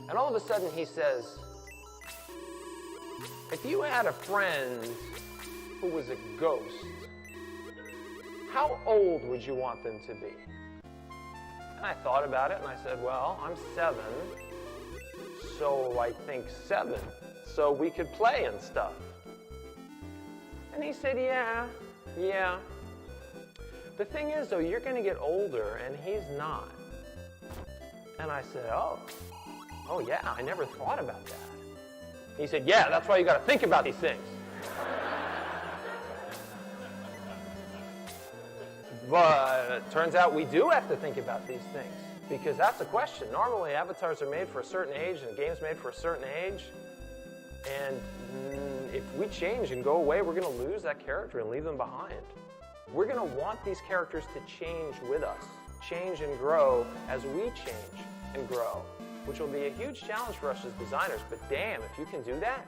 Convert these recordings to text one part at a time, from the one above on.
And all of a sudden he says, if you had a friend who was a ghost, how old would you want them to be? And I thought about it and I said, well, I'm 7, so I think 7, so we could play and stuff. And he said, yeah. The thing is, though, you're going to get older and he's not. And I said, oh yeah, I never thought about that. He said, yeah, that's why you got to think about these things. But it turns out we do have to think about these things, because that's the question. Normally, avatars are made for a certain age and games made for a certain age. And if we change and go away, we're going to lose that character and leave them behind. We're going to want these characters to change with us, change and grow as we change and grow, which will be a huge challenge for us as designers. But damn, if you can do that,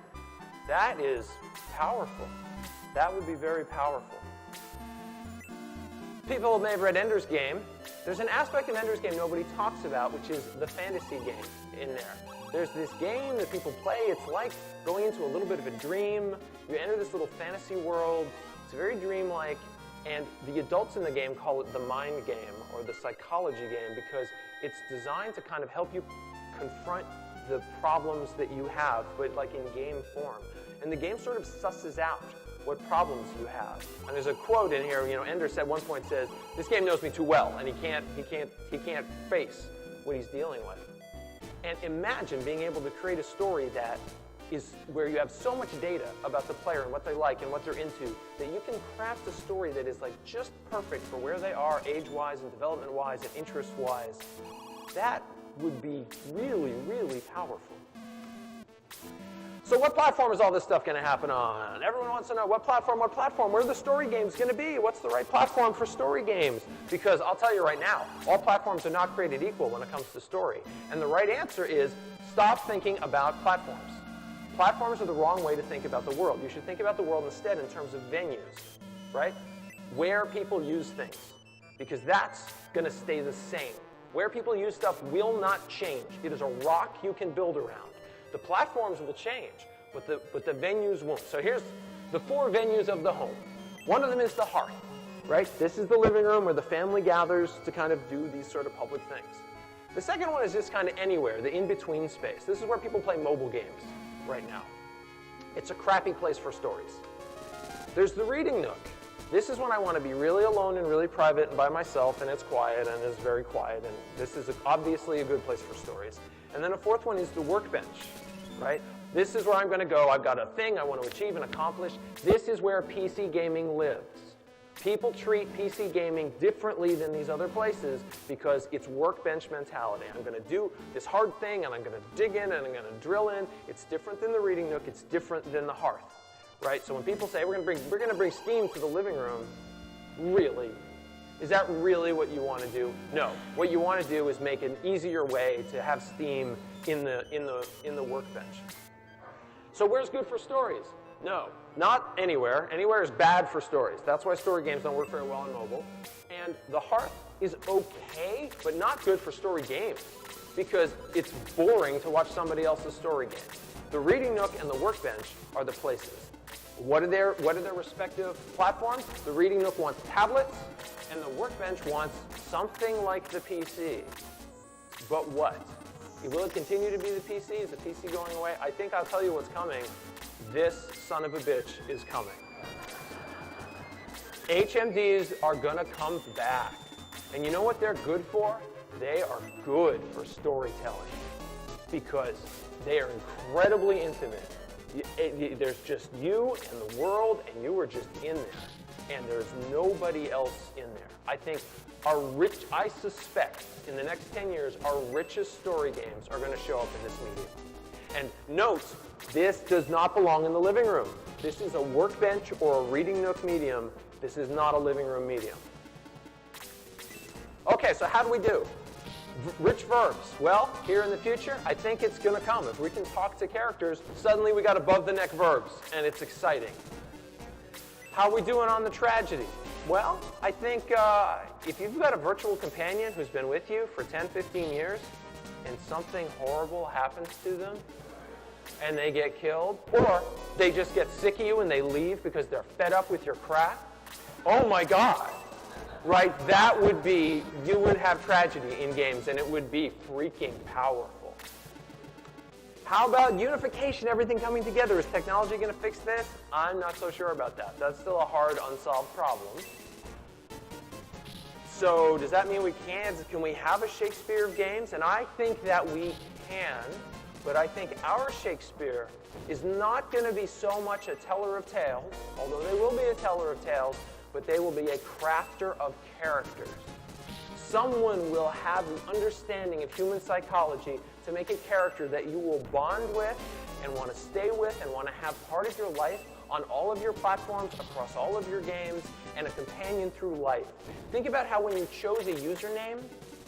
that is powerful. That would be very powerful. People may have read Ender's Game. There's an aspect in Ender's Game nobody talks about, which is the fantasy game in there. There's this game that people play. It's like going into a little bit of a dream. You enter this little fantasy world. It's very dreamlike. And the adults in the game call it the mind game or the psychology game, because it's designed to kind of help you confront the problems that you have, but like in game form. And the game sort of susses out what problems you have. And there's a quote in here, Ender at one point says, this game knows me too well, and he can't face what he's dealing with. And imagine being able to create a story that is where you have so much data about the player and what they like and what they're into, that you can craft a story that is like just perfect for where they are age-wise and development-wise and interest-wise. That would be really, really powerful. So what platform is all this stuff going to happen on? Everyone wants to know what platform, where are the story games going to be? What's the right platform for story games? Because I'll tell you right now, all platforms are not created equal when it comes to story. And the right answer is stop thinking about platforms. Platforms are the wrong way to think about the world. You should think about the world instead in terms of venues, right? Where people use things, because that's going to stay the same. Where people use stuff will not change. It is a rock you can build around. The platforms will change, but the venues won't. So here's the 4 venues of the home. One of them is the hearth, right? This is the living room where the family gathers to kind of do these sort of public things. The second one is just kind of anywhere, the in-between space. This is where people play mobile games right now. It's a crappy place for stories. There's the reading nook. This is when I want to be really alone and really private and by myself, and it's quiet and it's very quiet, and this is obviously a good place for stories. And then a 4th one is the workbench, right? This is where I'm going to go. I've got a thing I want to achieve and accomplish. This is where PC gaming lives. People treat PC gaming differently than these other places because it's workbench mentality. I'm going to do this hard thing, and I'm going to dig in, and I'm going to drill in. It's different than the reading nook. It's different than the hearth, right? So when people say we're going to bring Steam to the living room, really? Is that really what you want to do? No. What you want to do is make an easier way to have Steam in the workbench. So where's good for stories? No, not anywhere. Anywhere is bad for stories. That's why story games don't work very well on mobile. And the hearth is okay, but not good for story games, because it's boring to watch somebody else's story game. The reading nook and the workbench are the places. What are their respective platforms? The reading nook wants tablets, and the workbench wants something like the PC. But what? Will it continue to be the PC? Is the PC going away? I think I'll tell you what's coming. This son of a bitch is coming. HMDs are going to come back. And you know what they're good for? They are good for storytelling, because they are incredibly intimate. There's just you and the world, and you are just in there. And there's nobody else in there. I suspect in the next 10 years, our richest story games are going to show up in this medium. And note, this does not belong in the living room. This is a workbench or a reading nook medium. This is not a living room medium. Okay, so how do we do? Rich verbs. Well, here in the future, I think it's going to come. If we can talk to characters, suddenly we got above-the-neck verbs, and it's exciting. How are we doing on the tragedy? Well, I think if you've got a virtual companion who's been with you for 10, 15 years, and something horrible happens to them and they get killed, or they just get sick of you and they leave because they're fed up with your crap, oh my God, right? That would be, you would have tragedy in games, and it would be freaking powerful. How about unification, everything coming together? Is technology going to fix this? I'm not so sure about that. That's still a hard, unsolved problem. So does that mean we can't? Can we have a Shakespeare of games? And I think that we can, but I think our Shakespeare is not going to be so much a teller of tales, although they will be a teller of tales, but they will be a crafter of characters. Someone will have an understanding of human psychology to make a character that you will bond with and want to stay with and want to have part of your life on all of your platforms, across all of your games, and a companion through life. Think about how when you chose a username,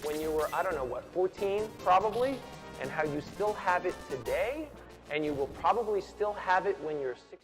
when you were, I don't know what, 14 probably, and how you still have it today, and you will probably still have it when you're 16.